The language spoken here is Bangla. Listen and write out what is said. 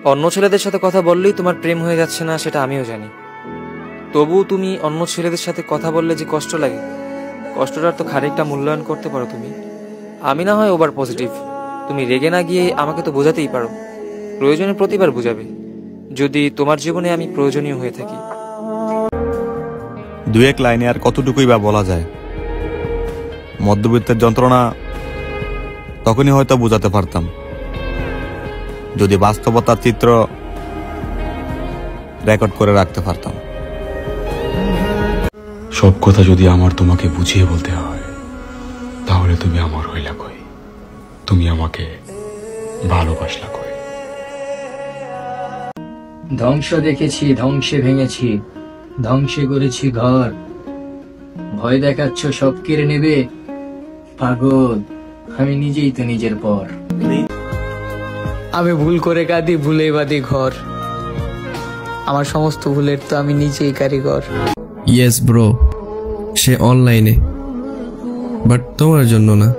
অন্য ছেলেদের সাথে কথা বললেই তোমার প্রেম হয়ে যাচ্ছে না, সেটা আমিও জানি। তবুও তুমি অন্য ছেলেদের সাথে কথা বললে যে কষ্ট লাগে, কষ্টটার তো খানিকটা মূল্যায়ন করতে পারো তুমি। আমি না হয় ওভার পজিটিভ, তুমি রেগে না গিয়ে আমাকে তো বোঝাতেই পারো। প্রয়োজনে প্রতিবার বুঝাবে, যদি তোমার জীবনে আমি প্রয়োজনীয় হয়ে থাকি। দু এক লাইনে আর কতটুকুই বা বলা যায়। মধ্যবিত্তের যন্ত্রণা তখনই হয়তো বোঝাতে পারতাম, যদি বাস্তবতার চিত্র রেকর্ড করে রাখতে পারতাম। সব কথা যদি আমার তোমাকে বুঝিয়ে বলতে হয়, তাহলে তুমি আমার হইলা কই, তুমি আমাকে ভালোবাসলা কই। ধ্বংস দেখেছি, ধ্বংসে ভেঙেছি, ধ্বংসে করেছি ঘর। ভয় দেখাচ্ছ সব কেড়ে নেবে, পাগল আমি নিজেই তো নিজের পর। আমি ভুল করে কাঁদি, ভুলে বাঁধি ঘর। আমার সমস্ত ভুলের তো আমি নিজেই কারিগর। ইয়েস ব্রো, সে অনলাইনে, বাট তোমার জন্য না।